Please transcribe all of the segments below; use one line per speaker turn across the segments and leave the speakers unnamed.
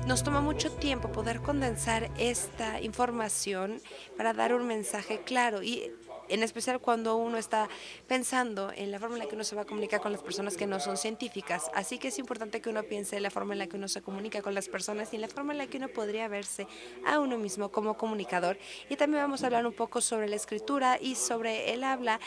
nos toma mucho tiempo poder condensar esta información para dar un mensaje claro y en especial cuando uno está pensando en la forma en la que uno se va a comunicar con las personas que no son científicas. Así que es importante que uno piense en la forma en la que uno se comunica con las personas y en la forma en la que uno podría verse a uno mismo como comunicador. Y también vamos a hablar un poco sobre la escritura y sobre el habla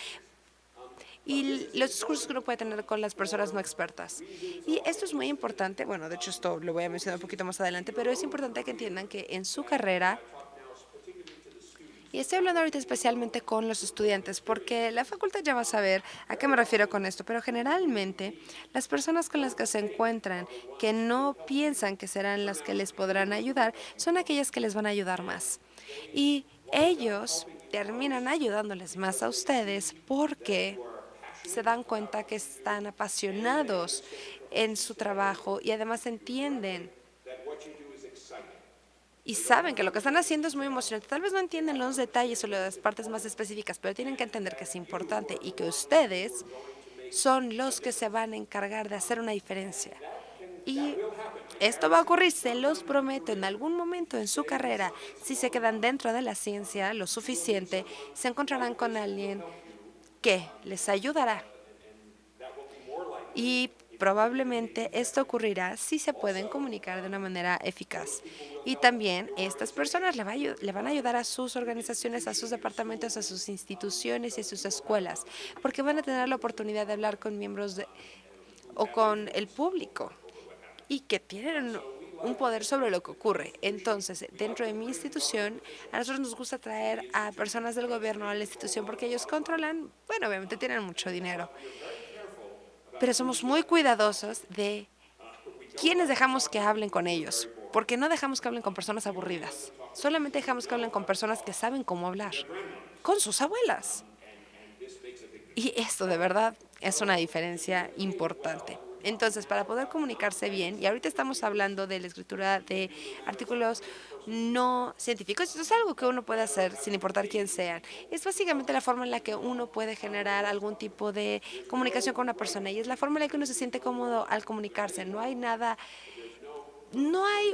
y los discursos que uno puede tener con las personas no expertas. Y esto es muy importante, bueno, de hecho esto lo voy a mencionar un poquito más adelante, pero es importante que entiendan que en su carrera, y estoy hablando ahorita especialmente con los estudiantes, porque la facultad ya va a saber a qué me refiero con esto, pero generalmente las personas con las que se encuentran que no piensan que serán las que les podrán ayudar, son aquellas que les van a ayudar más. Y ellos terminan ayudándoles más a ustedes porque se dan cuenta que están apasionados en su trabajo y además entienden y saben que lo que están haciendo es muy emocionante. Tal vez no entienden los detalles o las partes más específicas, pero tienen que entender que es importante y que ustedes son los que se van a encargar de hacer una diferencia. Y esto va a ocurrir, se los prometo, en algún momento en su carrera, si se quedan dentro de la ciencia lo suficiente, se encontrarán con alguien que les ayudará. Y probablemente esto ocurrirá si se pueden comunicar de una manera eficaz. Y también estas personas le van a ayudar a sus organizaciones, a sus departamentos, a sus instituciones y a sus escuelas, porque van a tener la oportunidad de hablar con o con el público y que tienen un poder sobre lo que ocurre. Entonces, dentro de mi institución, a nosotros nos gusta traer a personas del gobierno a la institución porque ellos controlan, bueno, obviamente tienen mucho dinero, pero somos muy cuidadosos de quiénes dejamos que hablen con ellos, porque no dejamos que hablen con personas aburridas. Solamente dejamos que hablen con personas que saben cómo hablar, con sus abuelas. Y esto de verdad es una diferencia importante. Entonces, para poder comunicarse bien, y ahorita estamos hablando de la escritura de artículos no científicos, esto es algo que uno puede hacer sin importar quién sean. Es básicamente la forma en la que uno puede generar algún tipo de comunicación con una persona y es la forma en la que uno se siente cómodo al comunicarse. No hay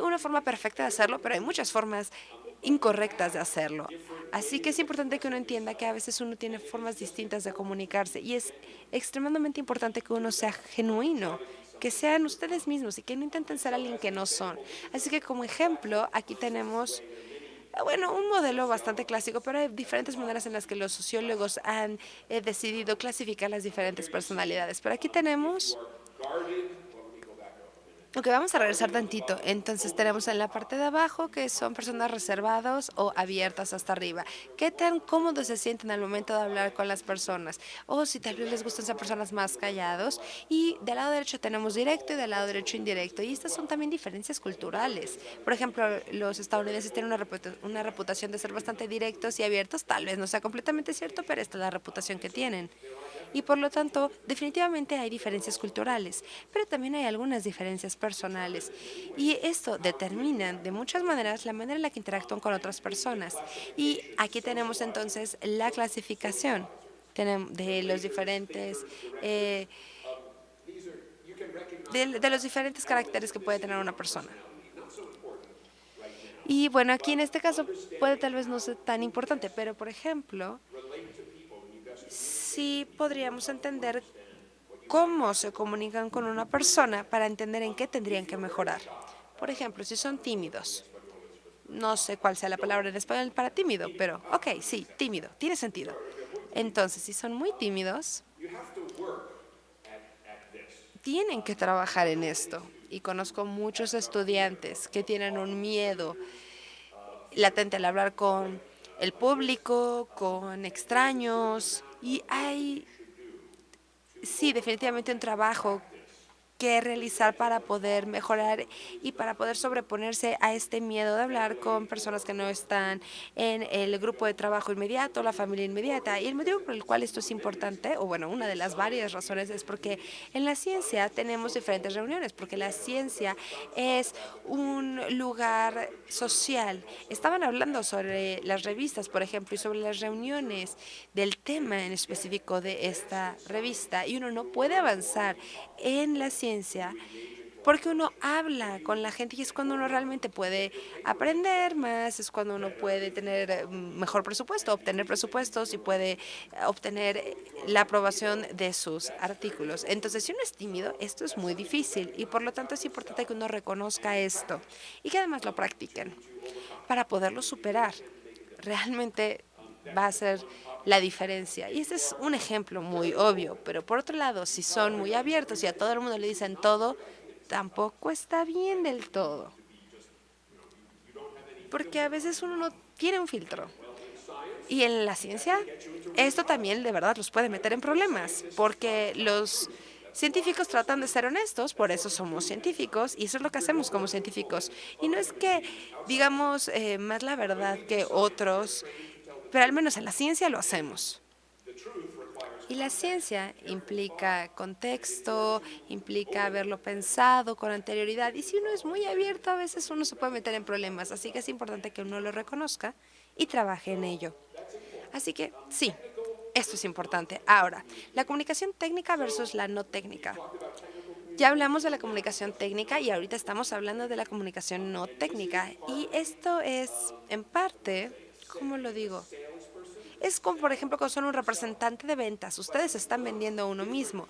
una forma perfecta de hacerlo, pero hay muchas formas incorrectas de hacerlo. Así que es importante que uno entienda que a veces uno tiene formas distintas de comunicarse y es extremadamente importante que uno sea genuino, que sean ustedes mismos y que no intenten ser alguien que no son. Así que como ejemplo, aquí tenemos, bueno, un modelo bastante clásico, pero hay diferentes maneras en las que los sociólogos han decidido clasificar las diferentes personalidades. Pero aquí tenemos. Ok, vamos a regresar tantito. Entonces tenemos en la parte de abajo que son personas reservadas o abiertas hasta arriba. ¿Qué tan cómodos se sienten al momento de hablar con las personas? O si tal vez les gustan ser personas más callados. Y del lado derecho tenemos directo y del lado derecho indirecto. Y estas son también diferencias culturales. Por ejemplo, los estadounidenses tienen una reputación de ser bastante directos y abiertos. Tal vez no sea completamente cierto, pero esta es la reputación que tienen y por lo tanto definitivamente hay diferencias culturales, pero también hay algunas diferencias personales y esto determina de muchas maneras la manera en la que interactúan con otras personas. Y aquí tenemos entonces la clasificación de los diferentes de los diferentes caracteres que puede tener una persona. Y bueno, aquí en este caso puede tal vez no ser tan importante, pero por ejemplo, sí podríamos entender cómo se comunican con una persona para entender en qué tendrían que mejorar. Por ejemplo, si son tímidos, no sé cuál sea la palabra en español para tímido, pero ok, sí, tímido, tiene sentido. Entonces, si son muy tímidos, tienen que trabajar en esto. Y conozco muchos estudiantes que tienen un miedo latente al hablar con el público, con extraños, y hay, sí, definitivamente un trabajo que realizar para poder mejorar y para poder sobreponerse a este miedo de hablar con personas que no están en el grupo de trabajo inmediato, la familia inmediata. Y el motivo por el cual esto es importante, o bueno, una de las varias razones es porque en la ciencia tenemos diferentes reuniones, porque la ciencia es un lugar social. Estaban hablando sobre las revistas, por ejemplo, y sobre las reuniones del tema en específico de esta revista, y uno no puede avanzar en la ciencia porque uno habla con la gente y es cuando uno realmente puede aprender más, es cuando uno puede tener mejor presupuesto, obtener presupuestos y puede obtener la aprobación de sus artículos. Entonces, si uno es tímido, esto es muy difícil y por lo tanto es importante que uno reconozca esto y que además lo practiquen para poderlo superar. Realmente va a ser la diferencia. Y este es un ejemplo muy obvio, pero por otro lado, si son muy abiertos y a todo el mundo le dicen todo, tampoco está bien del todo. Porque a veces uno no tiene un filtro. Y en la ciencia, esto también de verdad los puede meter en problemas, porque los científicos tratan de ser honestos, por eso somos científicos, y eso es lo que hacemos como científicos. Y no es que digamos más la verdad que otros, pero al menos en la ciencia lo hacemos. Y la ciencia implica contexto, implica haberlo pensado con anterioridad. Y si uno es muy abierto, a veces uno se puede meter en problemas. Así que es importante que uno lo reconozca y trabaje en ello. Así que sí, esto es importante. Ahora, la comunicación técnica versus la no técnica. Ya hablamos de la comunicación técnica y ahorita estamos hablando de la comunicación no técnica. Y esto es, en parte, ¿cómo lo digo? Es como, por ejemplo, cuando son un representante de ventas. Ustedes están vendiendo a uno mismo.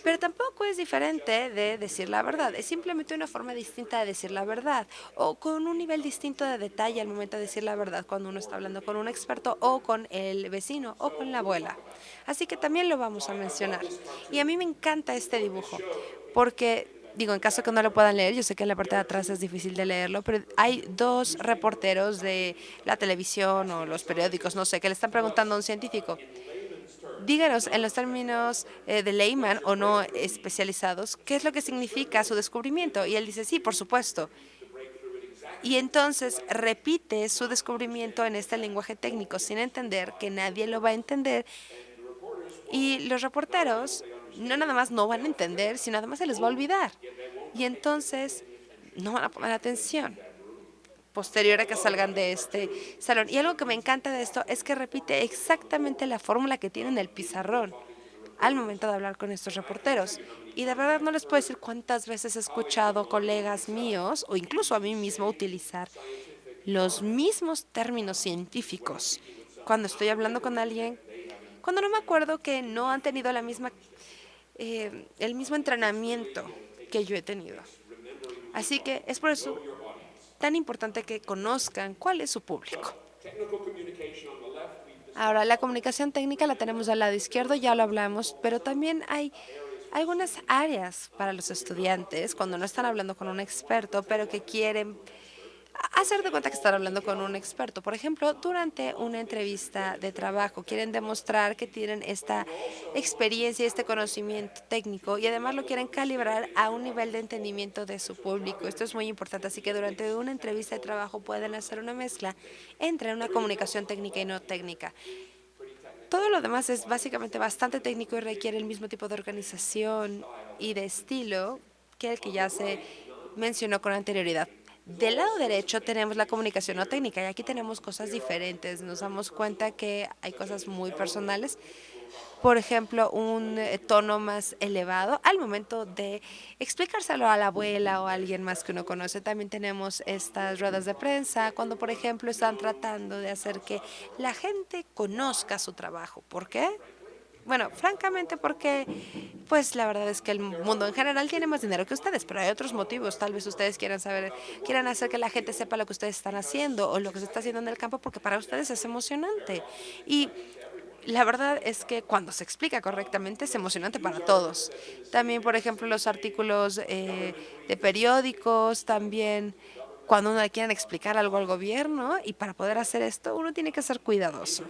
Pero tampoco es diferente de decir la verdad. Es simplemente una forma distinta de decir la verdad o con un nivel distinto de detalle al momento de decir la verdad cuando uno está hablando con un experto o con el vecino o con la abuela. Así que también lo vamos a mencionar. Y a mí me encanta este dibujo porque, digo, en caso que no lo puedan leer, yo sé que en la parte de atrás es difícil de leerlo, pero hay dos reporteros de la televisión o los periódicos, no sé, que le están preguntando a un científico. Díganos, en los términos de layman o no especializados, ¿qué es lo que significa su descubrimiento? Y él dice, sí, por supuesto. Y entonces repite su descubrimiento en este lenguaje técnico sin entender que nadie lo va a entender. Y los reporteros no nada más no van a entender, sino además se les va a olvidar. Y entonces no van a poner atención posterior a que salgan de este salón. Y algo que me encanta de esto es que repite exactamente la fórmula que tiene en el pizarrón al momento de hablar con estos reporteros. Y de verdad no les puedo decir cuántas veces he escuchado colegas míos o incluso a mí mismo utilizar los mismos términos científicos cuando estoy hablando con alguien, cuando no me acuerdo que no han tenido el mismo entrenamiento que yo he tenido. Así que es por eso tan importante que conozcan cuál es su público. Ahora, la comunicación técnica la tenemos al lado izquierdo, ya lo hablamos, pero también hay algunas áreas para los estudiantes cuando no están hablando con un experto, pero que quieren hacer de cuenta que están hablando con un experto. Por ejemplo, durante una entrevista de trabajo, quieren demostrar que tienen esta experiencia, este conocimiento técnico y además lo quieren calibrar a un nivel de entendimiento de su público. Esto es muy importante. Así que durante una entrevista de trabajo pueden hacer una mezcla entre una comunicación técnica y no técnica. Todo lo demás es básicamente bastante técnico y requiere el mismo tipo de organización y de estilo que el que ya se mencionó con anterioridad. Del lado derecho tenemos la comunicación no técnica y aquí tenemos cosas diferentes. Nos damos cuenta que hay cosas muy personales. Por ejemplo, un tono más elevado al momento de explicárselo a la abuela o a alguien más que uno conoce. También tenemos estas ruedas de prensa cuando, por ejemplo, están tratando de hacer que la gente conozca su trabajo. ¿Por qué? Bueno, francamente porque, pues la verdad es que el mundo en general tiene más dinero que ustedes, pero hay otros motivos. Tal vez ustedes quieran saber, quieran hacer que la gente sepa lo que ustedes están haciendo o lo que se está haciendo en el campo, porque para ustedes es emocionante. Y la verdad es que cuando se explica correctamente es emocionante para todos. También, por ejemplo, los artículos de periódicos, también cuando uno le quieren explicar algo al gobierno y para poder hacer esto uno tiene que ser cuidadoso.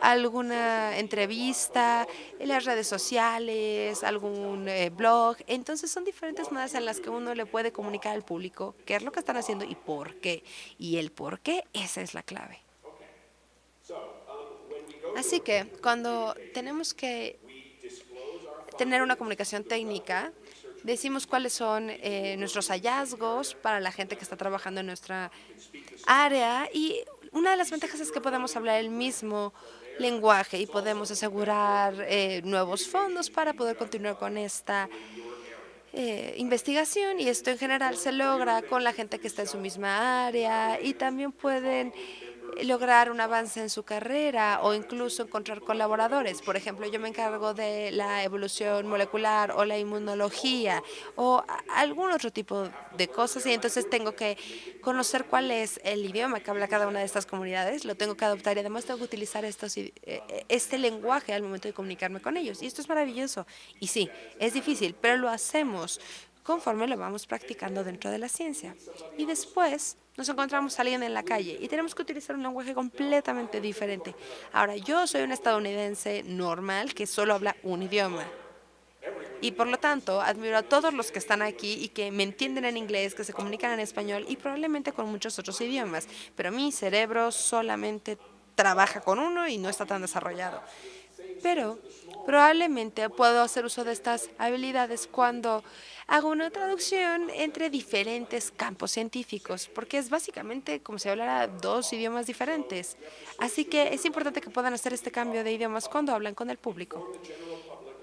Alguna entrevista en las redes sociales, algún blog. Entonces son diferentes maneras en las que uno le puede comunicar al público qué es lo que están haciendo y por qué. Y el por qué, esa es la clave. Así que cuando tenemos que tener una comunicación técnica, decimos cuáles son nuestros hallazgos para la gente que está trabajando en nuestra área y una de las ventajas es que podemos hablar el mismo lenguaje y podemos asegurar nuevos fondos para poder continuar con esta investigación y esto en general se logra con la gente que está en su misma área y también pueden lograr un avance en su carrera o incluso encontrar colaboradores. Por ejemplo, yo me encargo de la evolución molecular o la inmunología o algún otro tipo de cosas y entonces tengo que conocer cuál es el idioma que habla cada una de estas comunidades, lo tengo que adoptar y además tengo que utilizar este lenguaje al momento de comunicarme con ellos. Y esto es maravilloso. Y sí, es difícil, pero lo hacemos conforme lo vamos practicando dentro de la ciencia. Y después nos encontramos a alguien en la calle y tenemos que utilizar un lenguaje completamente diferente. Ahora, yo soy un estadounidense normal que solo habla un idioma. Y por lo tanto, admiro a todos los que están aquí y que me entienden en inglés, que se comunican en español y probablemente con muchos otros idiomas. Pero mi cerebro solamente trabaja con uno y no está tan desarrollado. Pero probablemente puedo hacer uso de estas habilidades cuando hago una traducción entre diferentes campos científicos, porque es básicamente como si hablara dos idiomas diferentes. Así que es importante que puedan hacer este cambio de idiomas cuando hablan con el público.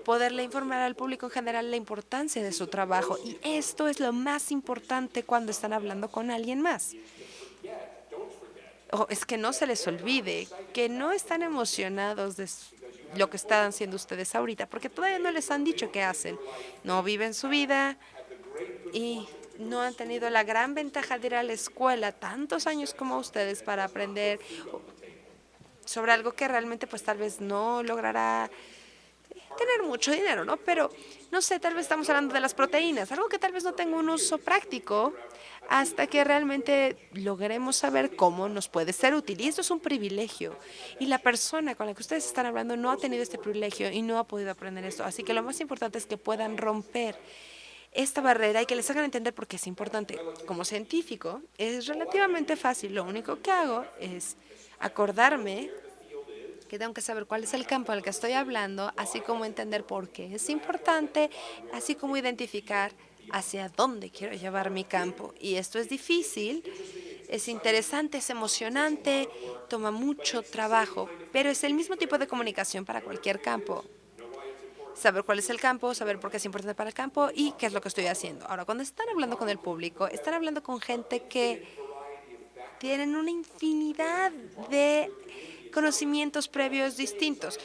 Poderle informar al público en general la importancia de su trabajo. Y esto es lo más importante cuando están hablando con alguien más. Es que no se les olvide que no están emocionados de lo que están haciendo ustedes ahorita, porque todavía no les han dicho qué hacen. No viven su vida y no han tenido la gran ventaja de ir a la escuela tantos años como ustedes para aprender sobre algo que realmente pues tal vez no logrará tener mucho dinero, ¿no? Pero, no sé, tal vez estamos hablando de las proteínas, algo que tal vez no tenga un uso práctico hasta que realmente logremos saber cómo nos puede ser útil. Y esto es un privilegio. Y la persona con la que ustedes están hablando no ha tenido este privilegio y no ha podido aprender esto. Así que lo más importante es que puedan romper esta barrera y que les hagan entender por qué es importante. Como científico, es relativamente fácil. Lo único que hago es acordarme que tengo que saber cuál es el campo al que estoy hablando, así como entender por qué es importante, así como identificar hacia dónde quiero llevar mi campo. Y esto es difícil, es interesante, es emocionante, toma mucho trabajo, pero es el mismo tipo de comunicación para cualquier campo. Saber cuál es el campo, saber por qué es importante para el campo y qué es lo que estoy haciendo. Ahora, cuando están hablando con el público, están hablando con gente que tienen una infinidad de conocimientos previos distintos.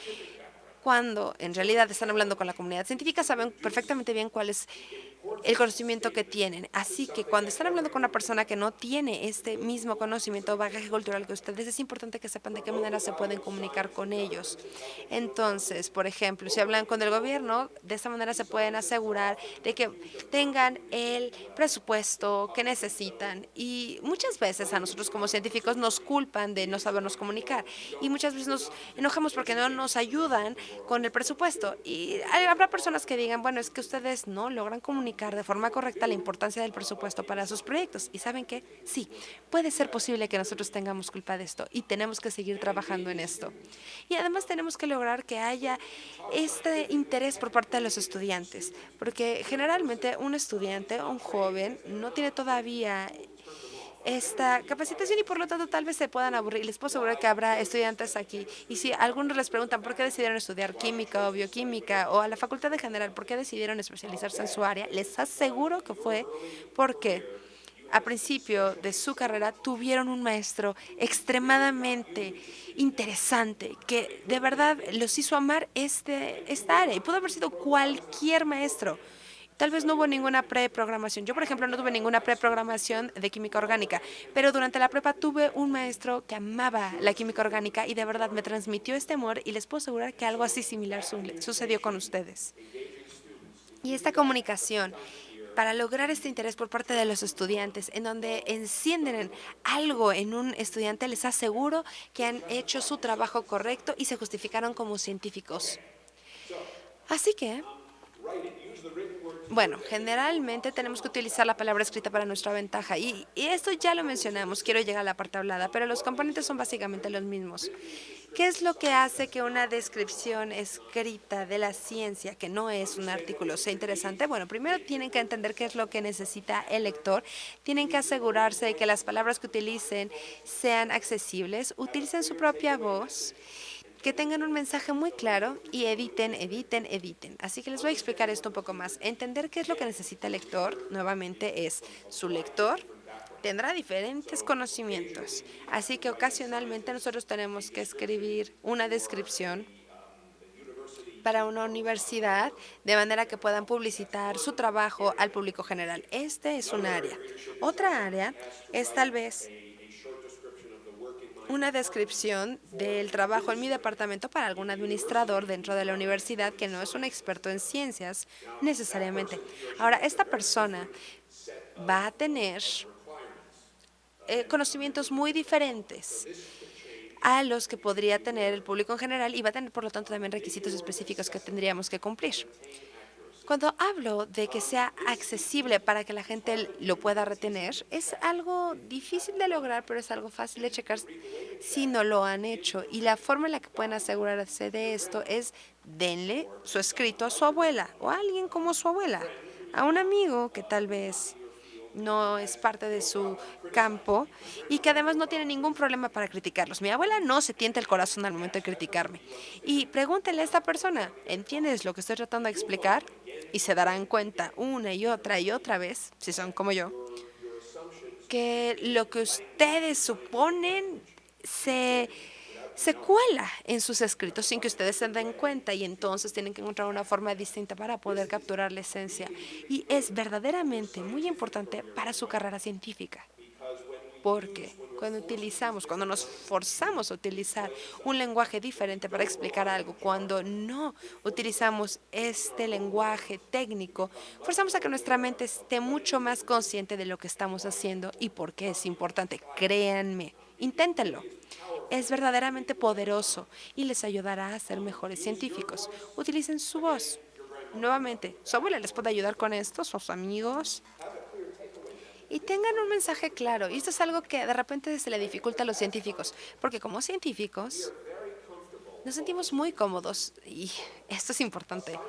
Cuando en realidad están hablando con la comunidad científica, saben perfectamente bien cuál es el conocimiento que tienen. Así que cuando están hablando con una persona que no tiene este mismo conocimiento o bagaje cultural que ustedes, es importante que sepan de qué manera se pueden comunicar con ellos. Entonces, por ejemplo, si hablan con el gobierno, de esta manera se pueden asegurar de que tengan el presupuesto que necesitan. Y muchas veces a nosotros como científicos nos culpan de no sabernos comunicar. Y muchas veces nos enojamos porque no nos ayudan con el presupuesto. Y habrá personas que digan, bueno, es que ustedes no logran comunicar de forma correcta la importancia del presupuesto para sus proyectos. ¿Y saben qué? Sí, puede ser posible que nosotros tengamos culpa de esto y tenemos que seguir trabajando en esto. Y además tenemos que lograr que haya este interés por parte de los estudiantes, porque generalmente un estudiante o un joven no tiene todavía esta capacitación y por lo tanto tal vez se puedan aburrir. Les puedo asegurar que habrá estudiantes aquí y si algunos les preguntan por qué decidieron estudiar química o bioquímica o a la facultad en general, por qué decidieron especializarse en su área, les aseguro que fue porque a principio de su carrera tuvieron un maestro extremadamente interesante que de verdad los hizo amar esta área y pudo haber sido cualquier maestro. Tal vez no hubo ninguna preprogramación. Yo, por ejemplo, no tuve ninguna preprogramación de química orgánica, pero durante la prepa tuve un maestro que amaba la química orgánica y de verdad me transmitió este amor y les puedo asegurar que algo así similar sucedió con ustedes. Y esta comunicación para lograr este interés por parte de los estudiantes, en donde encienden algo en un estudiante, les aseguro que han hecho su trabajo correcto y se justificaron como científicos. Así que bueno, generalmente tenemos que utilizar la palabra escrita para nuestra ventaja y esto ya lo mencionamos, quiero llegar a la parte hablada, pero los componentes son básicamente los mismos. ¿Qué es lo que hace que una descripción escrita de la ciencia, que no es un artículo, sea interesante? Bueno, primero tienen que entender qué es lo que necesita el lector, tienen que asegurarse de que las palabras que utilicen sean accesibles, utilicen su propia voz que tengan un mensaje muy claro y editen, editen, editen. Así que les voy a explicar esto un poco más. Entender qué es lo que necesita el lector, nuevamente, es su lector tendrá diferentes conocimientos. Así que ocasionalmente nosotros tenemos que escribir una descripción para una universidad de manera que puedan publicitar su trabajo al público general. Este es un área. Otra área es tal vez una descripción del trabajo en mi departamento para algún administrador dentro de la universidad que no es un experto en ciencias necesariamente. Ahora, esta persona va a tener conocimientos muy diferentes a los que podría tener el público en general y va a tener, por lo tanto, también requisitos específicos que tendríamos que cumplir. Cuando hablo de que sea accesible para que la gente lo pueda retener, es algo difícil de lograr, pero es algo fácil de checar si no lo han hecho. Y la forma en la que pueden asegurarse de esto es denle su escrito a su abuela o a alguien como su abuela, a un amigo que tal vez no es parte de su campo y que además no tiene ningún problema para criticarlos. Mi abuela no se tienta el corazón al momento de criticarme. Y pregúntenle a esta persona, ¿entiendes lo que estoy tratando de explicar? Y se darán cuenta una y otra vez, si son como yo, que lo que ustedes suponen se se cuela en sus escritos sin que ustedes se den cuenta y entonces tienen que encontrar una forma distinta para poder capturar la esencia. Y es verdaderamente muy importante para su carrera científica, porque cuando nos forzamos a utilizar un lenguaje diferente para explicar algo, cuando no utilizamos este lenguaje técnico, forzamos a que nuestra mente esté mucho más consciente de lo que estamos haciendo y por qué es importante. Créanme, inténtenlo. Es verdaderamente poderoso y les ayudará a ser mejores científicos. Utilicen su voz. Nuevamente, su abuela les puede ayudar con esto, sus amigos, y tengan un mensaje claro. Y esto es algo que de repente se le dificulta a los científicos, porque como científicos nos sentimos muy cómodos y esto es importante.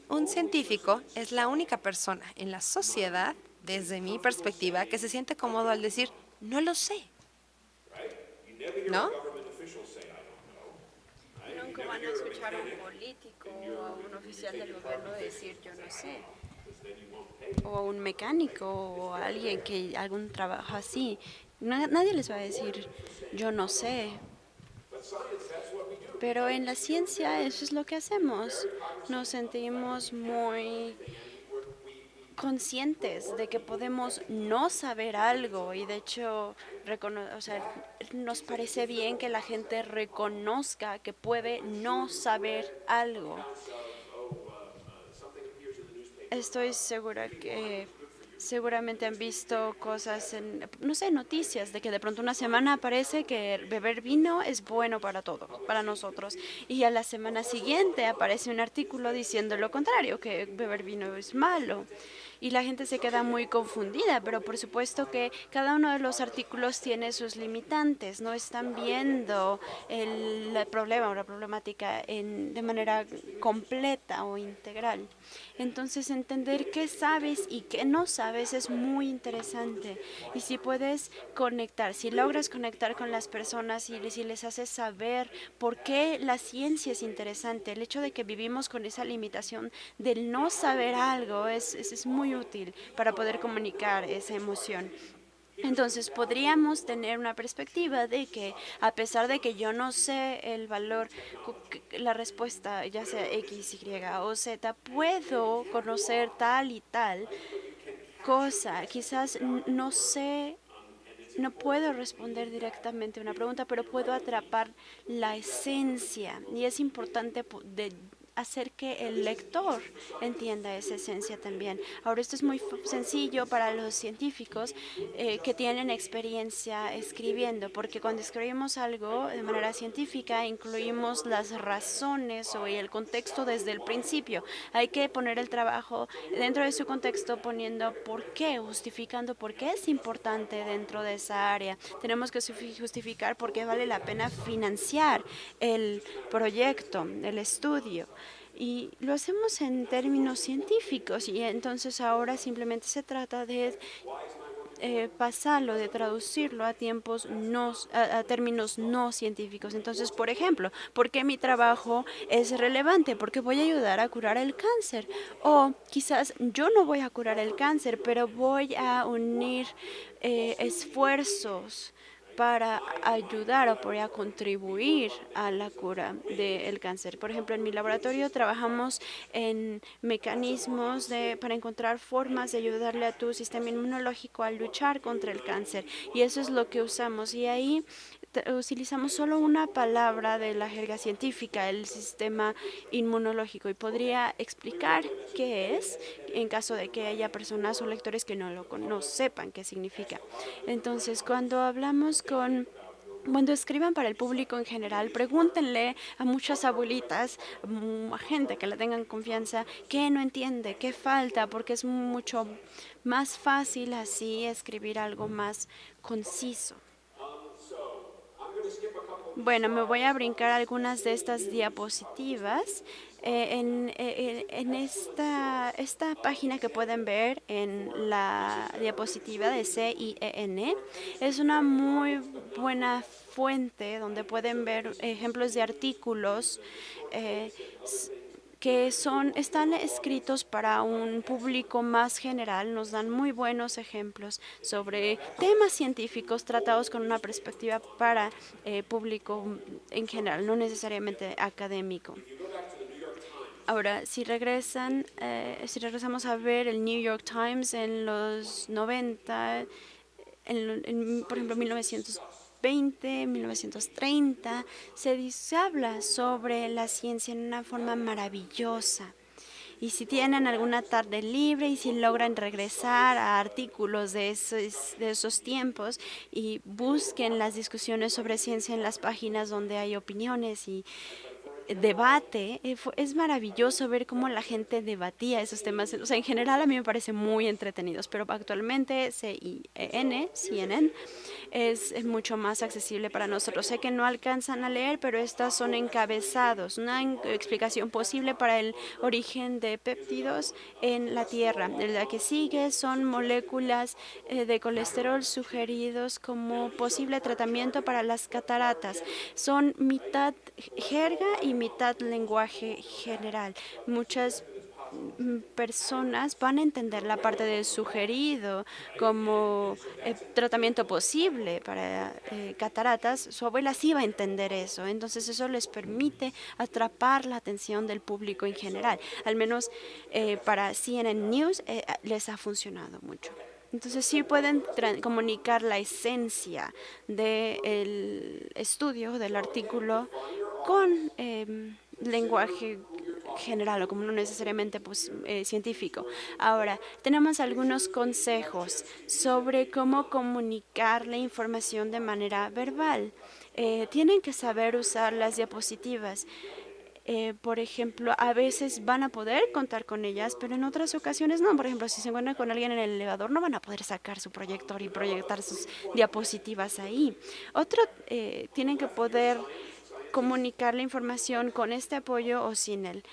Un científico es la única persona en la sociedad, desde mi perspectiva, que se siente cómodo al decir, no lo sé, ¿no?
Nunca van a escuchar a un político o a un oficial del gobierno decir yo no sé. O a un mecánico o a alguien que algún trabajo así. Nadie les va a decir yo no sé. Pero en la ciencia eso es lo que hacemos. Nos sentimos muy conscientes de que podemos no saber algo y de hecho o sea, nos parece bien que la gente reconozca que puede no saber algo. Estoy segura que seguramente han visto cosas en, no sé, noticias de que de pronto una semana aparece que beber vino es bueno para todos, para nosotros. Y a la semana siguiente aparece un artículo diciendo lo contrario, que beber vino es malo. Y la gente se queda muy confundida, pero por supuesto que cada uno de los artículos tiene sus limitantes, no están viendo el problema o la problemática de manera completa o integral. Entonces, entender qué sabes y qué no sabes es muy interesante. Y si puedes conectar, si logras conectar con las personas y si les haces saber por qué la ciencia es interesante, el hecho de que vivimos con esa limitación del no saber algo es muy útil para poder comunicar esa emoción. Entonces podríamos tener una perspectiva de que a pesar de que yo no sé el valor, la respuesta ya sea X, Y o Z, puedo conocer tal y tal cosa. Quizás no sé, no puedo responder directamente a una pregunta, pero puedo atrapar la esencia y es importante hacer que el lector entienda esa esencia también. Ahora, esto es muy sencillo para los científicos que tienen experiencia escribiendo, porque cuando escribimos algo de manera científica incluimos las razones o el contexto desde el principio. Hay que poner el trabajo dentro de su contexto poniendo por qué, justificando por qué es importante dentro de esa área. Tenemos que justificar por qué vale la pena financiar el proyecto, el estudio. Y lo hacemos en términos científicos y entonces ahora simplemente se trata de pasarlo, de traducirlo a a términos no científicos. Entonces, por ejemplo, ¿por qué mi trabajo es relevante? Porque voy a ayudar a curar el cáncer. O quizás yo no voy a curar el cáncer, pero voy a unir esfuerzos para ayudar o para contribuir a la cura del cáncer. Por ejemplo, en mi laboratorio trabajamos en mecanismos para encontrar formas de ayudarle a tu sistema inmunológico a luchar contra el cáncer. Y eso es lo que usamos. Y ahí utilizamos solo una palabra de la jerga científica, el sistema inmunológico, y podría explicar qué es en caso de que haya personas o lectores que no sepan qué significa. Entonces, cuando escriban para el público en general, pregúntenle a muchas abuelitas, a gente que le tengan confianza, qué no entiende, qué falta, porque es mucho más fácil así escribir algo más conciso. Bueno, me voy a brincar algunas de estas diapositivas. En esta página que pueden ver en la diapositiva de CIEN es una muy buena fuente donde pueden ver ejemplos de artículos eh, que están escritos para un público más general. Nos dan muy buenos ejemplos sobre temas científicos tratados con una perspectiva para público en general, no necesariamente académico. Ahora, si regresamos a ver el New York Times en los 90, por ejemplo, 1920, 1930, se habla sobre la ciencia en una forma maravillosa. Y si tienen alguna tarde libre y si logran regresar a artículos de esos tiempos y busquen las discusiones sobre ciencia en las páginas donde hay opiniones y debate, es maravilloso ver cómo la gente debatía esos temas. O sea, en general a mí me parece muy entretenidos, pero actualmente CNN es mucho más accesible para nosotros. Sé que no alcanzan a leer, pero estas son encabezados, una explicación posible para el origen de péptidos en la Tierra. La que sigue son moléculas de colesterol sugeridos como posible tratamiento para las cataratas. Son mitad jerga y mitad lenguaje general. Muchas personas van a entender la parte del sugerido como tratamiento posible para cataratas. Su abuela sí va a entender eso, entonces eso les permite atrapar la atención del público en general. Al menos para CNN News les ha funcionado mucho. Entonces sí pueden comunicar la esencia del estudio, del artículo, con lenguaje general o como no necesariamente científico. Ahora, tenemos algunos consejos sobre cómo comunicar la información de manera verbal. Tienen que saber usar las diapositivas. Por ejemplo, a veces van a poder contar con ellas, pero en otras ocasiones no. Por ejemplo, si se encuentran con alguien en el elevador, no van a poder sacar su proyector y proyectar sus diapositivas ahí. Tienen que poder comunicar la información con este apoyo o sin él.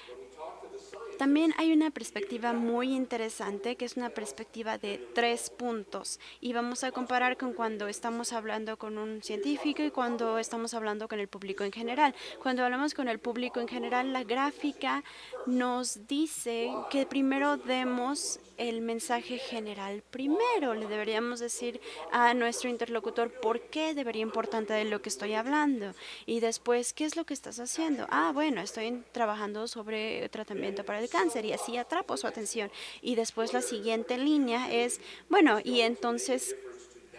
También hay una perspectiva muy interesante que es una perspectiva de 3 puntos y vamos a comparar con cuando estamos hablando con un científico y cuando estamos hablando con el público en general. Cuando hablamos con el público en general, la gráfica nos dice que primero demos el mensaje general. Primero le deberíamos decir a nuestro interlocutor por qué debería importante de lo que estoy hablando y después qué es lo que estás haciendo. Bueno, estoy trabajando sobre tratamiento para el cáncer y así atrapo su atención. Y después la siguiente línea es, bueno, y entonces,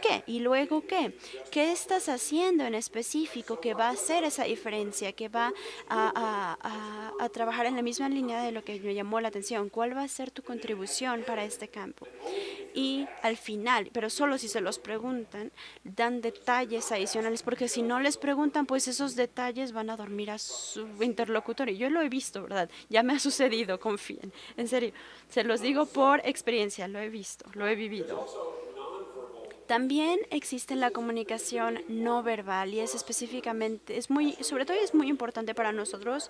¿qué? ¿Y luego qué? ¿Qué estás haciendo en específico que va a hacer esa diferencia, que va a trabajar en la misma línea de lo que me llamó la atención? ¿Cuál va a ser tu contribución para este campo? Y al final, pero solo si se los preguntan, dan detalles adicionales, porque si no les preguntan, pues esos detalles van a dormir a su interlocutor. Y yo lo he visto, ¿verdad? Ya me ha sucedido, confíen. En serio, se los digo por experiencia, lo he visto, lo he vivido. También existe la comunicación no verbal y es específicamente, sobre todo es muy importante para nosotros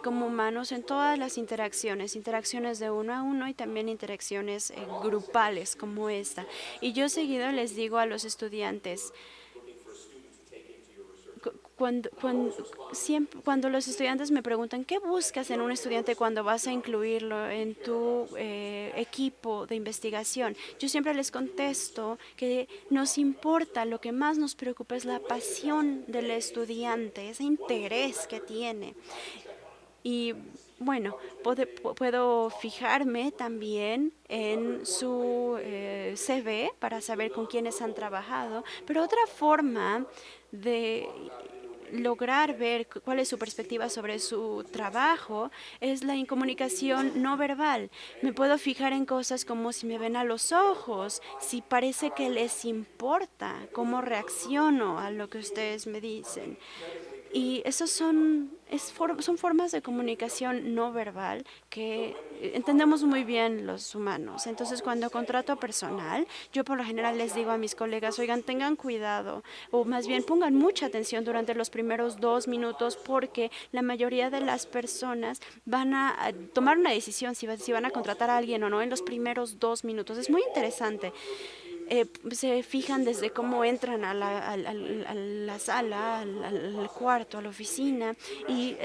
como humanos en todas las interacciones, interacciones de uno a uno y también interacciones grupales como esta. Y yo seguido les digo a los estudiantes, cuando los estudiantes me preguntan qué buscas en un estudiante cuando vas a incluirlo en tu equipo de investigación, yo siempre les contesto que nos importa, lo que más nos preocupa es la pasión del estudiante, ese interés que tiene. Y bueno, puedo fijarme también en su CV para saber con quiénes han trabajado, pero otra forma de lograr ver cuál es su perspectiva sobre su trabajo es la incomunicación no verbal. Me puedo fijar en cosas como si me ven a los ojos, si parece que les importa cómo reacciono a lo que ustedes me dicen. Y esos son formas de comunicación no verbal que entendemos muy bien los humanos. Entonces, cuando contrato personal, yo por lo general les digo a mis colegas, oigan, tengan cuidado, o más bien pongan mucha atención durante los primeros 2 minutos, porque la mayoría de las personas van a tomar una decisión si van a contratar a alguien o no en los primeros 2 minutos. Es muy interesante. Se fijan desde cómo entran a la sala, al cuarto, a la oficina, y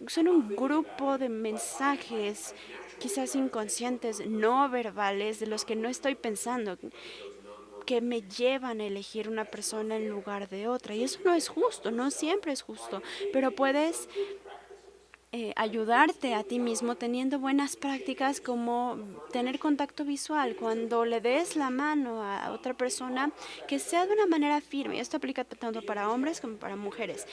son un grupo de mensajes, quizás inconscientes, no verbales, de los que no estoy pensando, que me llevan a elegir una persona en lugar de otra. Y eso no es justo, no siempre es justo, pero puedes ayudarte a ti mismo teniendo buenas prácticas como tener contacto visual. Cuando le des la mano a otra persona, que sea de una manera firme. Y esto aplica tanto para hombres como para mujeres.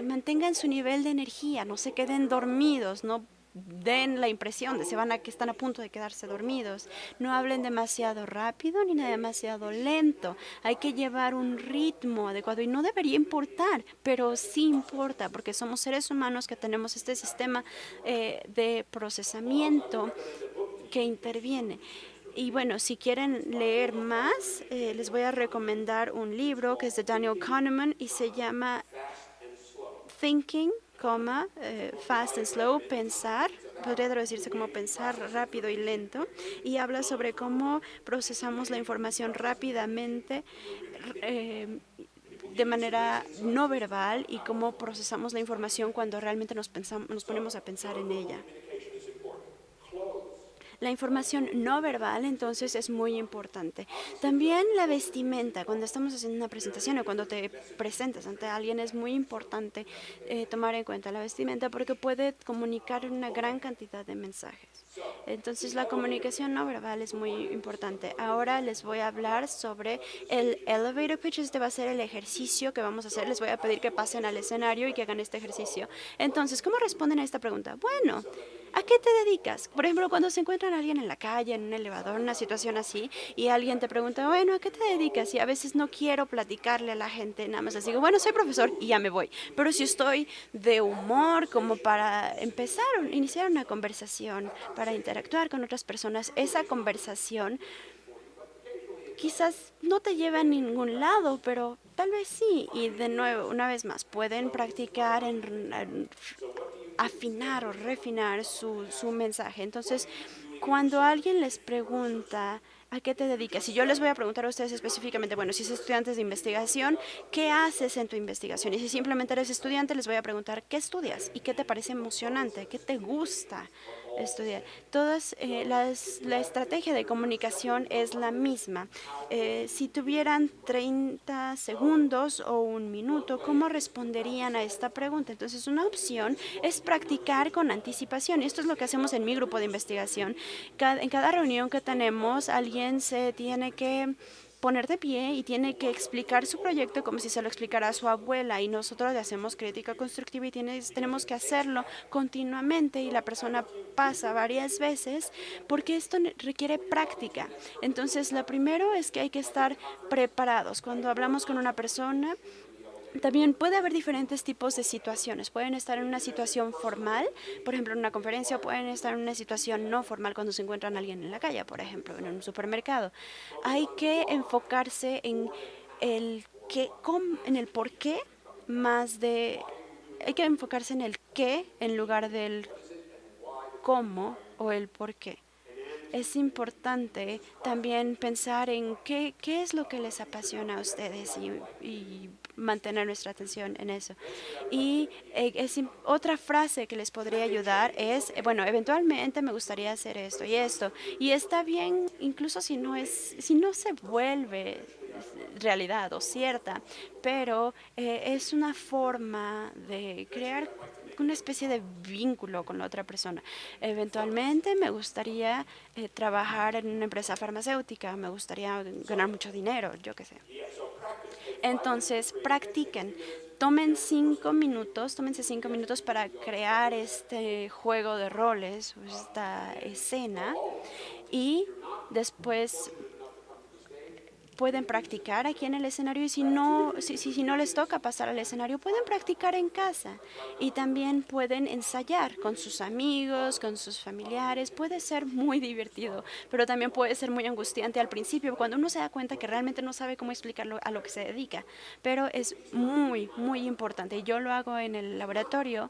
Mantengan su nivel de energía, no se queden dormidos, no den la impresión de que están a punto de quedarse dormidos. No hablen demasiado rápido ni demasiado lento. Hay que llevar un ritmo adecuado y no debería importar, pero sí importa porque somos seres humanos que tenemos este sistema de procesamiento que interviene. Y bueno, si quieren leer más, les voy a recomendar un libro que es de Daniel Kahneman y se llama Thinking, fast and slow, pensar, podría traducirse como pensar rápido y lento, y habla sobre cómo procesamos la información rápidamente de manera no verbal y cómo procesamos la información cuando realmente nos ponemos a pensar en ella. La información no verbal, entonces, es muy importante. También la vestimenta. Cuando estamos haciendo una presentación o cuando te presentas ante alguien, es muy importante tomar en cuenta la vestimenta porque puede comunicar una gran cantidad de mensajes. Entonces, la comunicación no verbal es muy importante. Ahora les voy a hablar sobre el elevator pitch. Este va a ser el ejercicio que vamos a hacer. Les voy a pedir que pasen al escenario y que hagan este ejercicio. Entonces, ¿cómo responden a esta pregunta? Bueno, ¿a qué te dedicas? Por ejemplo, cuando se encuentran a alguien en la calle, en un elevador, en una situación así, y alguien te pregunta, bueno, ¿a qué te dedicas? Y a veces no quiero platicarle a la gente, nada más les digo, bueno, soy profesor y ya me voy. Pero si estoy de humor, como para empezar, iniciar una conversación, para interactuar con otras personas, esa conversación quizás no te lleve a ningún lado, pero tal vez sí. Y de nuevo, una vez más, pueden practicar en afinar o refinar su mensaje. Entonces, cuando alguien les pregunta a qué te dedicas, y yo les voy a preguntar a ustedes específicamente, bueno, si son estudiantes de investigación, ¿qué haces en tu investigación? Y si simplemente eres estudiante, les voy a preguntar qué estudias y qué te parece emocionante, qué te gusta estudiar. La estrategia de comunicación es la misma. Si tuvieran 30 segundos o un minuto, ¿cómo responderían a esta pregunta? Entonces, una opción es practicar con anticipación. Esto es lo que hacemos en mi grupo de investigación. En cada reunión que tenemos, alguien se tiene que poner de pie y tiene que explicar su proyecto como si se lo explicara a su abuela, y nosotros le hacemos crítica constructiva y tenemos que hacerlo continuamente, y la persona pasa varias veces porque esto requiere práctica. Entonces, lo primero es que hay que estar preparados. Cuando hablamos con una persona, También puede haber diferentes tipos de situaciones. Pueden estar en una situación formal, por ejemplo, en una conferencia, o pueden estar en una situación no formal cuando se encuentran a alguien en la calle, por ejemplo, en un supermercado. Hay que enfocarse en el qué, en el por qué, más de... Hay que enfocarse en el qué en lugar del cómo o el por qué. Es importante también pensar en qué es lo que les apasiona a ustedes y mantener nuestra atención en eso. Y otra frase que les podría ayudar es, bueno, eventualmente me gustaría hacer esto y esto. Y está bien, incluso si no se vuelve realidad o cierta, pero es una forma de crear una especie de vínculo con la otra persona. Eventualmente me gustaría trabajar en una empresa farmacéutica, me gustaría ganar mucho dinero, yo qué sé. Entonces, practiquen. Tómense 5 minutos para crear este juego de roles, esta escena, y después pueden practicar aquí en el escenario y si no les toca pasar al escenario, pueden practicar en casa y también pueden ensayar con sus amigos, con sus familiares. Puede ser muy divertido, pero también puede ser muy angustiante al principio cuando uno se da cuenta que realmente no sabe cómo explicarlo a lo que se dedica, pero es muy, muy importante. Yo lo hago en el laboratorio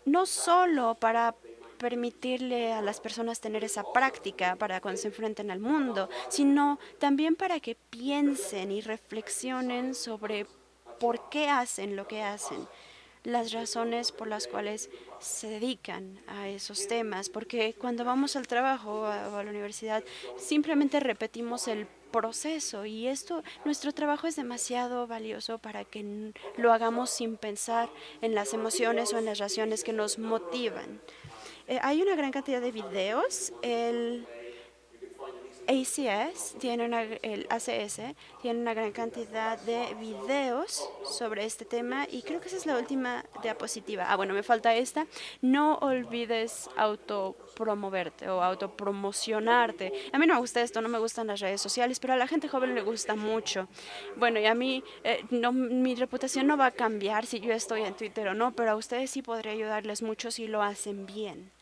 no solo para permitirle a las personas tener esa práctica para cuando se enfrenten al mundo, sino también para que piensen y reflexionen sobre por qué hacen lo que hacen, las razones por las cuales se dedican a esos temas, porque cuando vamos al trabajo o a la universidad simplemente repetimos el proceso y nuestro trabajo es demasiado valioso para que lo hagamos sin pensar en las emociones o en las razones que nos motivan. Hay una gran cantidad de videos. El ACS tiene una gran cantidad de videos sobre este tema y creo que esa es la última diapositiva. Bueno, me falta esta. No olvides autopromoverte o autopromocionarte. A mí no me gusta esto, no me gustan las redes sociales, pero a la gente joven le gusta mucho. Bueno, y a mí no, mi reputación no va a cambiar si yo estoy en Twitter o no, pero a ustedes sí podría ayudarles mucho si lo hacen bien.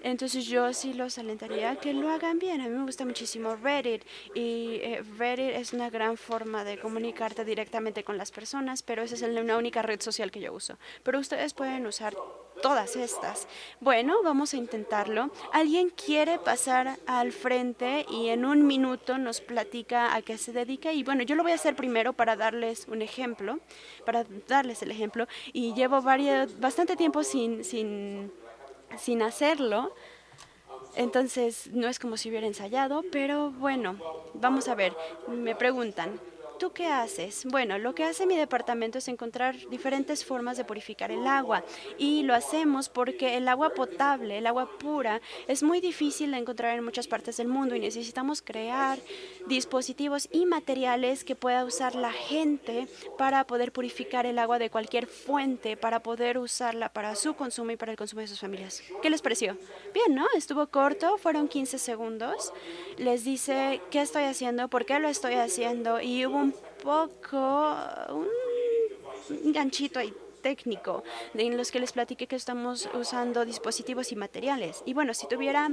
Entonces yo sí los alentaría a que lo hagan bien. A mí me gusta muchísimo Reddit y Reddit es una gran forma de comunicarte directamente con las personas, pero esa es la única red social que yo uso. Pero ustedes pueden usar todas estas. Bueno, vamos a intentarlo. ¿Alguien quiere pasar al frente y en un minuto nos platica a qué se dedica? Y bueno, yo lo voy a hacer primero para darles un ejemplo, para darles el ejemplo. Y llevo bastante tiempo sin hacerlo, entonces no es como si hubiera ensayado, pero bueno, vamos a ver. Me preguntan, ¿tú qué haces? Bueno, lo que hace mi departamento es encontrar diferentes formas de purificar el agua y lo hacemos porque el agua potable, el agua pura, es muy difícil de encontrar en muchas partes del mundo y necesitamos crear dispositivos y materiales que pueda usar la gente para poder purificar el agua de cualquier fuente, para poder usarla para su consumo y para el consumo de sus familias. ¿Qué les pareció? Bien, ¿no? Estuvo corto, fueron 15 segundos. Les dice qué estoy haciendo, por qué lo estoy haciendo y hubo un ganchito ahí técnico en los que les platiqué que estamos usando dispositivos y materiales. Y bueno, si tuviera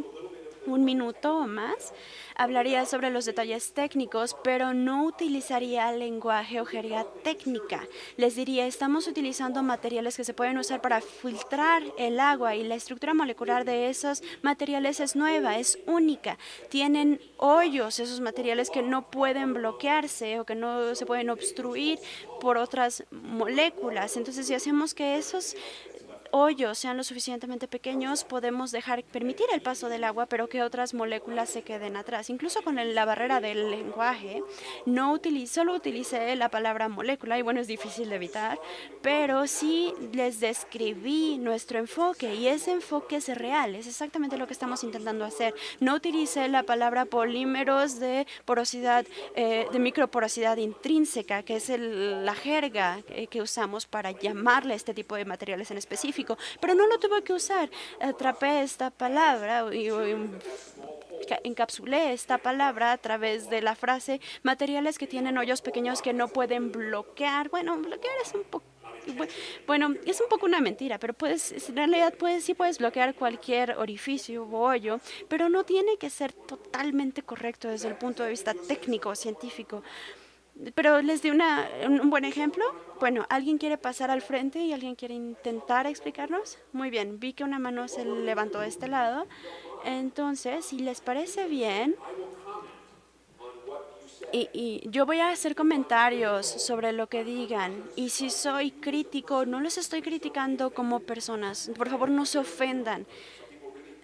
un minuto o más, hablaría sobre los detalles técnicos, pero no utilizaría lenguaje o jerga técnica. Les diría, estamos utilizando materiales que se pueden usar para filtrar el agua y la estructura molecular de esos materiales es nueva, es única. Tienen hoyos esos materiales que no pueden bloquearse o que no se pueden obstruir por otras moléculas. Entonces, si hacemos que esos hoyos sean lo suficientemente pequeños, podemos permitir el paso del agua, pero que otras moléculas se queden atrás. Incluso con la barrera del lenguaje, solo utilicé la palabra molécula, y bueno, es difícil de evitar, pero sí les describí nuestro enfoque, y ese enfoque es real, es exactamente lo que estamos intentando hacer. No utilicé la palabra polímeros de porosidad, de microporosidad intrínseca, que es la jerga que usamos para llamarle a este tipo de materiales en específico. científico, pero no lo tuve que usar. Atrapé esta palabra y encapsulé esta palabra a través de la frase materiales que tienen hoyos pequeños que no pueden bloquear. Bueno, bloquear es un poco... Bueno, es un poco una mentira, pero en realidad sí puedes bloquear cualquier orificio o hoyo, pero no tiene que ser totalmente correcto desde el punto de vista técnico o científico. Pero les di un buen ejemplo. Bueno, ¿alguien quiere pasar al frente y alguien quiere intentar explicarnos? Muy bien, vi que una mano se levantó de este lado. Entonces, si les parece bien, y yo voy a hacer comentarios sobre lo que digan. Y si soy crítico, no los estoy criticando como personas. Por favor, no se ofendan.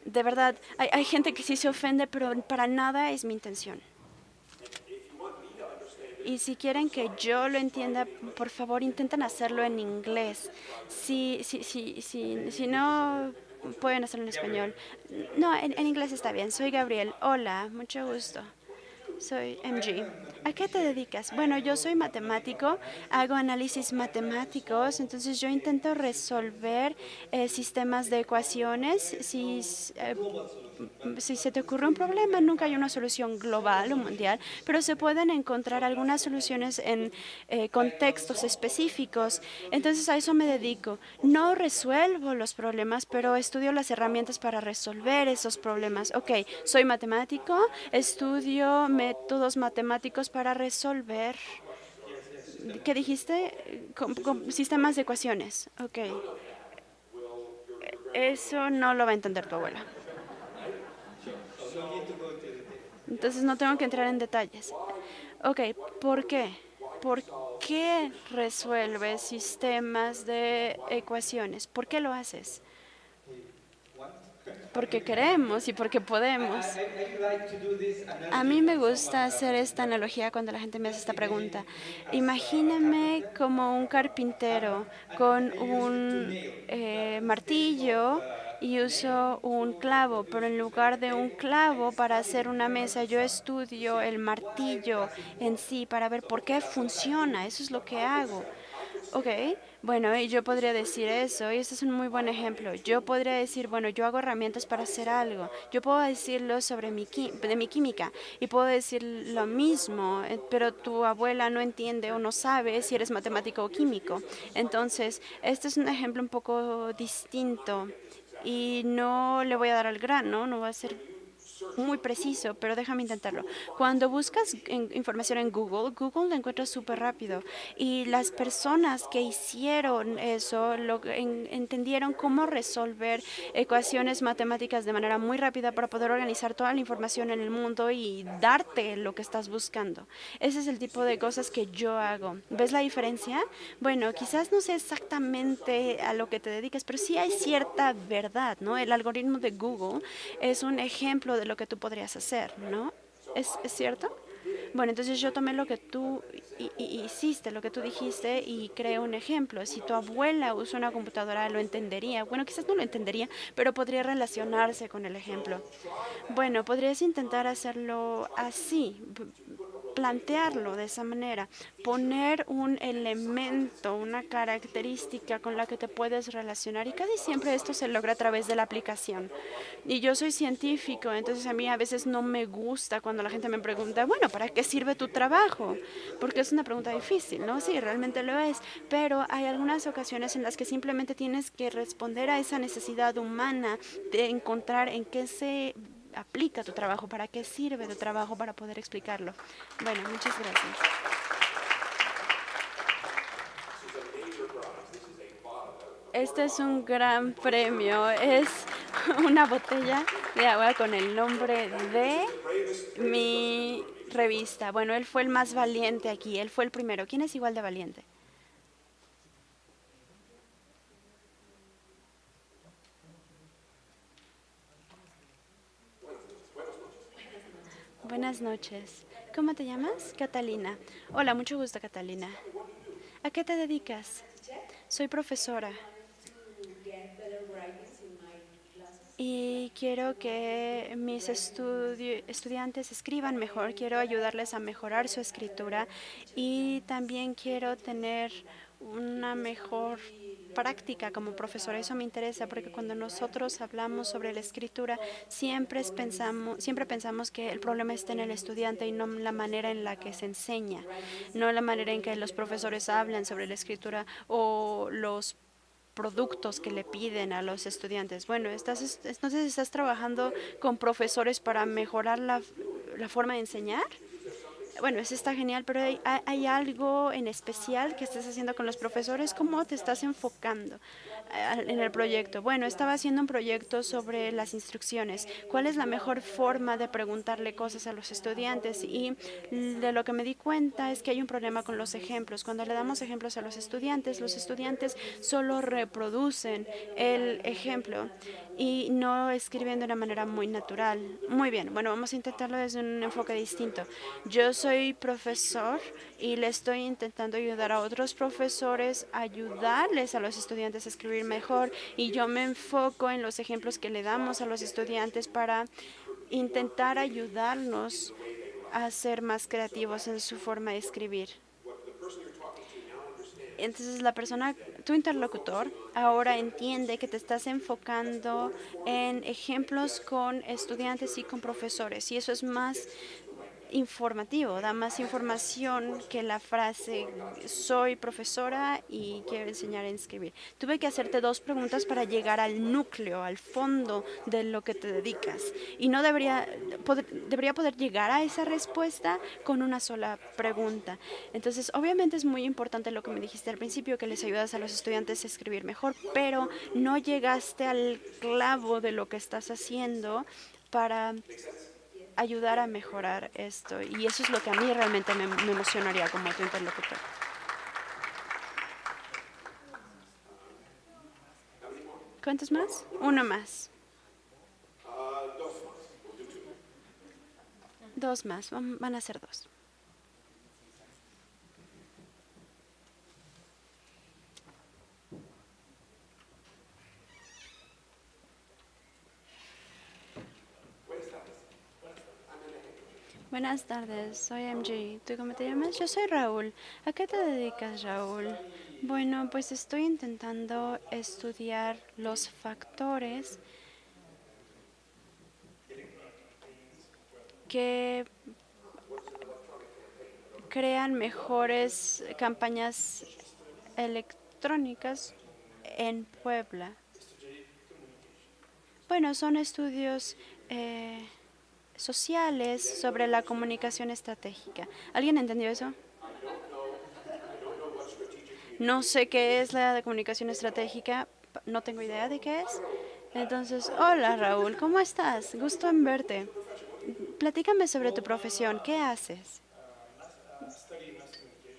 De verdad, hay gente que sí se ofende, pero para nada es mi intención. Y si quieren que yo lo entienda, por favor, intenten hacerlo en inglés. Si no pueden hacerlo en español. No, en inglés está bien. Soy Gabriel. Hola, mucho gusto. Soy MG. ¿A qué te dedicas? Bueno, yo soy matemático, hago análisis matemáticos, entonces yo intento resolver sistemas de ecuaciones. Si se te ocurre un problema, nunca hay una solución global o mundial, pero se pueden encontrar algunas soluciones en contextos específicos. Entonces a eso me dedico. No resuelvo los problemas, pero estudio las herramientas para resolver esos problemas. Ok, soy matemático, estudio métodos matemáticos para resolver. ¿Qué dijiste? Con sistemas de ecuaciones. Ok. Eso no lo va a entender tu abuela. Entonces no tengo que entrar en detalles. Ok, ¿por qué? ¿Por qué resuelves sistemas de ecuaciones? ¿Por qué lo haces? Porque queremos y porque podemos. A mí me gusta hacer esta analogía cuando la gente me hace esta pregunta. Imagíname como un carpintero con un martillo y uso un clavo, pero en lugar de un clavo para hacer una mesa, yo estudio el martillo en sí para ver por qué funciona. Eso es lo que hago. Ok, bueno, y yo podría decir eso, y este es un muy buen ejemplo. Yo podría decir, bueno, yo hago herramientas para hacer algo. Yo puedo decirlo sobre de mi química, y puedo decir lo mismo, pero tu abuela no entiende o no sabe si eres matemático o químico. Entonces, este es un ejemplo un poco distinto, y no le voy a dar al grano, no va a ser muy preciso, pero déjame intentarlo. Cuando buscas información en Google, Google lo encuentras súper rápido. Y las personas que hicieron eso entendieron cómo resolver ecuaciones matemáticas de manera muy rápida para poder organizar toda la información en el mundo y darte lo que estás buscando. Ese es el tipo de cosas que yo hago. ¿Ves la diferencia? Bueno, quizás no sé exactamente a lo que te dedicas, pero sí hay cierta verdad, ¿no? El algoritmo de Google es un ejemplo de lo que tú podrías hacer, ¿no? ¿Es cierto? Bueno, entonces yo tomé lo que tú hiciste, lo que tú dijiste y creé un ejemplo. Si tu abuela usa una computadora, lo entendería. Bueno, quizás no lo entendería, pero podría relacionarse con el ejemplo. Bueno, podrías intentar hacerlo así, plantearlo de esa manera, poner un elemento, una característica con la que te puedes relacionar y casi siempre esto se logra a través de la aplicación. Y yo soy científico, entonces a mí a veces no me gusta cuando la gente me pregunta, bueno, ¿para qué sirve tu trabajo? Porque es una pregunta difícil, ¿no? Sí, realmente lo es, pero hay algunas ocasiones en las que simplemente tienes que responder a esa necesidad humana de encontrar en qué se aplica tu trabajo, para qué sirve tu trabajo para poder explicarlo. Bueno, muchas gracias. Este es un gran premio. Es una botella de agua con el nombre de mi revista. Bueno, él fue el más valiente aquí. Él fue el primero. ¿Quién es igual de valiente? Buenas noches. ¿Cómo te llamas? Catalina. Hola, mucho gusto, Catalina. ¿A qué te dedicas? Soy profesora. Y quiero que mis estudiantes escriban mejor, quiero ayudarles a mejorar su escritura y también quiero tener una mejor práctica como profesora. Eso me interesa porque cuando nosotros hablamos sobre la escritura, siempre pensamos que el problema está en el estudiante y no en la manera en la que se enseña, no en la manera en que los profesores hablan sobre la escritura o los productos que le piden a los estudiantes. Bueno, entonces estás trabajando con profesores para mejorar la forma de enseñar. Bueno, eso está genial, pero hay algo en especial que estés haciendo con los profesores. ¿Cómo te estás enfocando en el proyecto? Bueno, estaba haciendo un proyecto sobre las instrucciones. ¿Cuál es la mejor forma de preguntarle cosas a los estudiantes? Y de lo que me di cuenta es que hay un problema con los ejemplos. Cuando le damos ejemplos a los estudiantes solo reproducen el ejemplo y no escriben de una manera muy natural. Muy bien, bueno, vamos a intentarlo desde un enfoque distinto. Yo soy profesor y le estoy intentando ayudar a otros profesores, ayudarles a los estudiantes a escribir mejor, y yo me enfoco en los ejemplos que le damos a los estudiantes para intentar ayudarnos a ser más creativos en su forma de escribir. Entonces tu interlocutor, ahora entiende que te estás enfocando en ejemplos con estudiantes y con profesores, y eso es más informativo, da más información que la frase soy profesora y quiero enseñar a escribir. Tuve que hacerte dos preguntas para llegar al núcleo, al fondo de lo que te dedicas. Y no debería poder llegar a esa respuesta con una sola pregunta. Entonces, obviamente es muy importante lo que me dijiste al principio, que les ayudas a los estudiantes a escribir mejor, pero no llegaste al clavo de lo que estás haciendo para ayudar a mejorar esto. Y eso es lo que a mí realmente me emocionaría como tu interlocutor. ¿Cuántos más? Uno más. Dos más. Van a ser dos. Buenas tardes, soy MG. ¿Tú cómo te llamas? Yo soy Raúl. ¿A qué te dedicas, Raúl? Bueno, pues estoy intentando estudiar los factores que crean mejores campañas electrónicas en Puebla. Bueno, son estudios sociales sobre la comunicación estratégica. ¿Alguien entendió eso? No sé qué es la de comunicación estratégica, no tengo idea de qué es. Entonces, hola Raúl, ¿cómo estás? Gusto en verte. Platícame sobre tu profesión, ¿qué haces?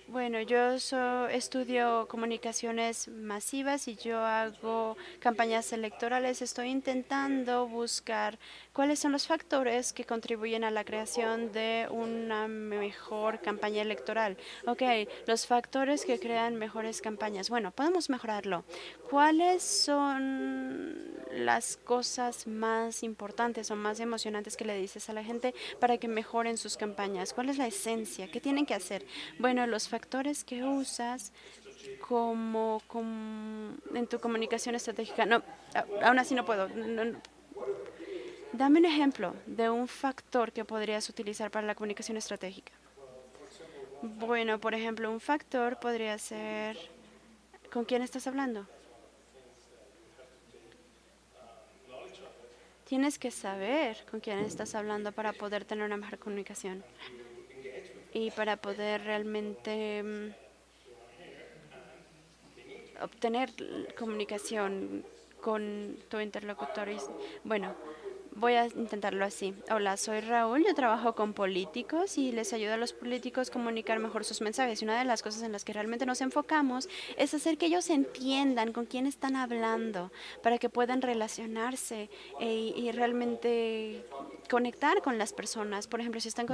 Bueno, estudio comunicaciones masivas y yo hago campañas electorales. Estoy intentando buscar cuáles son los factores que contribuyen a la creación de una mejor campaña electoral. Ok, los factores que crean mejores campañas. Bueno, podemos mejorarlo. ¿Cuáles son las cosas más importantes o más emocionantes que le dices a la gente para que mejoren sus campañas? ¿Cuál es la esencia? ¿Qué tienen que hacer? Bueno, los factores que usas en tu comunicación estratégica. No, aún así no puedo. Dame un ejemplo de un factor que podrías utilizar para la comunicación estratégica. Bueno, por ejemplo, un factor podría ser ¿con quién estás hablando? Tienes que saber con quién estás hablando para poder tener una mejor comunicación y para poder realmente obtener comunicación con tu interlocutor. Bueno, voy a intentarlo así. Hola, soy Raúl, yo trabajo con políticos y les ayudo a los políticos a comunicar mejor sus mensajes. Y una de las cosas en las que realmente nos enfocamos es hacer que ellos entiendan con quién están hablando para que puedan relacionarse y realmente conectar con las personas. Por ejemplo, si están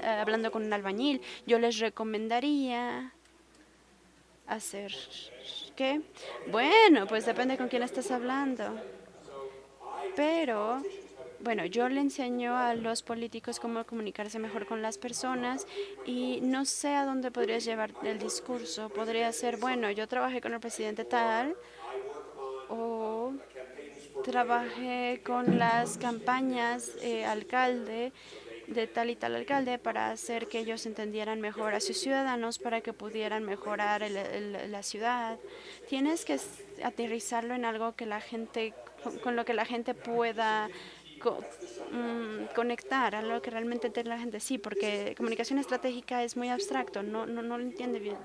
hablando con un albañil, yo les recomendaría hacer ¿qué? Bueno, pues depende con quién estás hablando. Pero, bueno, yo le enseño a los políticos cómo comunicarse mejor con las personas y no sé a dónde podrías llevar el discurso. Podría ser, bueno, yo trabajé con el presidente tal o trabajé con las campañas alcalde de tal y tal alcalde para hacer que ellos entendieran mejor a sus ciudadanos, para que pudieran mejorar la ciudad. Tienes que aterrizarlo en algo que la gente, con lo que la gente pueda co- conectar, a lo que realmente entiende la gente. Sí, porque comunicación estratégica es muy abstracto, no lo entiende bien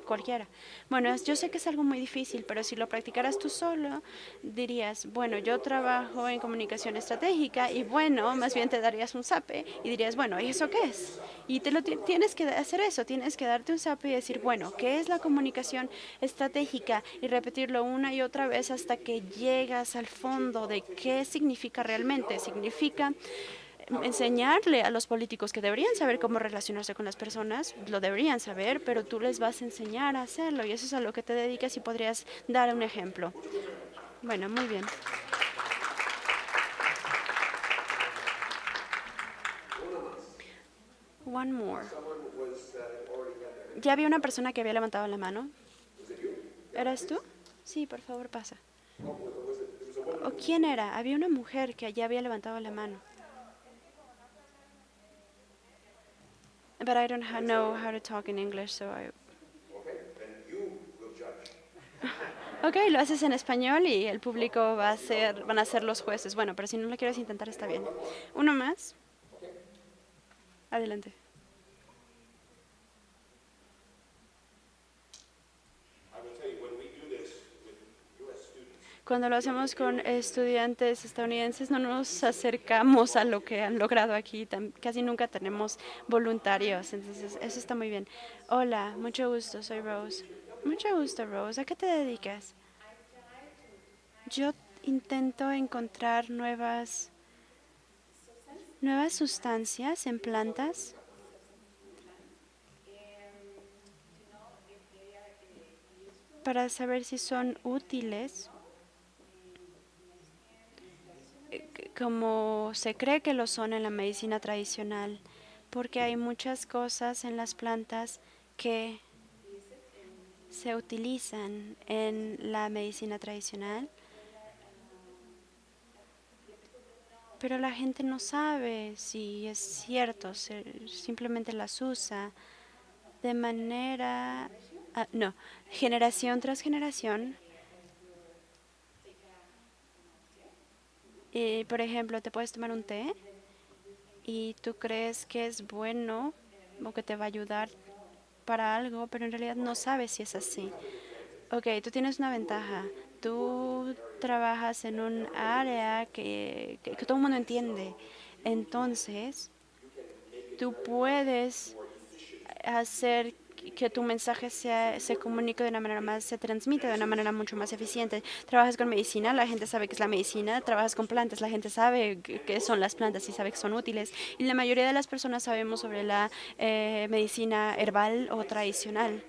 cualquiera. Bueno, yo sé que es algo muy difícil, pero si lo practicaras tú solo, dirías, bueno, yo trabajo en comunicación estratégica y bueno, más bien te darías un zape y dirías, bueno, ¿y eso qué es? Y tienes que hacer eso, tienes que darte un zape y decir, bueno, ¿qué es la comunicación estratégica? Y repetirlo una y otra vez hasta que llegas al fondo de qué significa realmente. Significa enseñarle a los políticos que deberían saber cómo relacionarse con las personas, lo deberían saber, pero tú les vas a enseñar a hacerlo y eso es a lo que te dedicas y podrías dar un ejemplo. Bueno, muy bien. One more. Ya había una persona que había levantado la mano. ¿Eras tú? Sí, por favor, pasa. ¿O quién era? Había una mujer que ya había levantado la mano. But I don't know how to talk in English, so I... Ok, lo haces en español y el público van a ser los jueces. Bueno, pero si no lo quieres intentar está bien. Uno más. Adelante. Cuando lo hacemos con estudiantes estadounidenses no nos acercamos a lo que han logrado aquí. Casi nunca tenemos voluntarios, entonces eso está muy bien. Hola, mucho gusto, soy Rose. Mucho gusto, Rose. ¿A qué te dedicas? Yo intento encontrar nuevas sustancias en plantas para saber si son útiles como se cree que lo son en la medicina tradicional, porque hay muchas cosas en las plantas que se utilizan en la medicina tradicional, pero la gente no sabe si es cierto, simplemente las usa de manera, no, generación tras generación. Por ejemplo, te puedes tomar un té y tú crees que es bueno o que te va a ayudar para algo, pero en realidad no sabes si es así. Ok, tú tienes una ventaja. Tú trabajas en un área que todo el mundo entiende. Entonces, tú puedes hacer que tu mensaje se comunique de una manera más, se transmite de una manera mucho más eficiente. Trabajas con medicina, la gente sabe que es la medicina. Trabajas con plantas, la gente sabe qué son las plantas y sabe que son útiles. Y la mayoría de las personas sabemos sobre la medicina herbal o tradicional.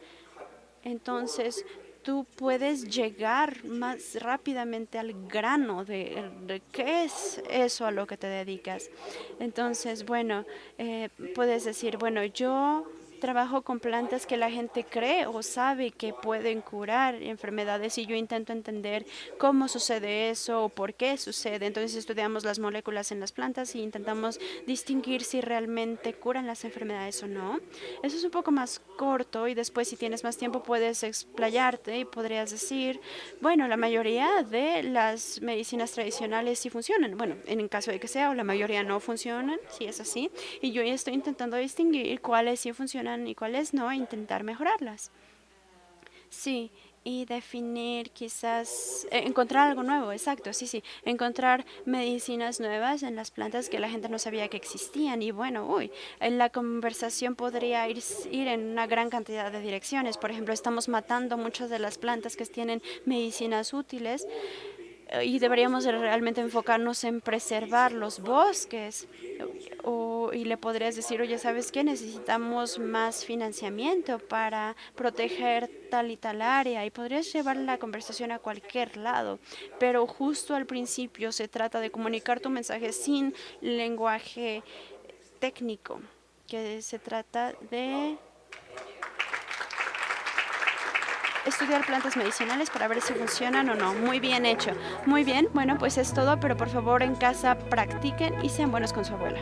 Entonces, tú puedes llegar más rápidamente al grano de qué es eso a lo que te dedicas. Entonces, bueno, puedes decir, bueno, yo trabajo con plantas que la gente cree o sabe que pueden curar enfermedades y yo intento entender cómo sucede eso o por qué sucede. Entonces estudiamos las moléculas en las plantas y intentamos distinguir si realmente curan las enfermedades o no. Eso es un poco más corto y después si tienes más tiempo puedes explayarte y podrías decir, bueno, la mayoría de las medicinas tradicionales sí funcionan. Bueno, en el caso de que sea o la mayoría no funcionan, si es así. Y yo estoy intentando distinguir cuáles sí funcionan y cuáles no e intentar mejorarlas. Sí, y definir quizás, encontrar algo nuevo, exacto, sí, sí, encontrar medicinas nuevas en las plantas que la gente no sabía que existían y bueno, uy, en la conversación podría ir en una gran cantidad de direcciones. Por ejemplo, estamos matando muchas de las plantas que tienen medicinas útiles y deberíamos realmente enfocarnos en preservar los bosques. Y le podrías decir, oye, ¿sabes qué? Necesitamos más financiamiento para proteger tal y tal área. Y podrías llevar la conversación a cualquier lado. Pero justo al principio se trata de comunicar tu mensaje sin lenguaje técnico, que se trata de estudiar plantas medicinales para ver si funcionan o no. Muy bien hecho. Muy bien, bueno, pues es todo, pero por favor en casa practiquen y sean buenos con su abuela.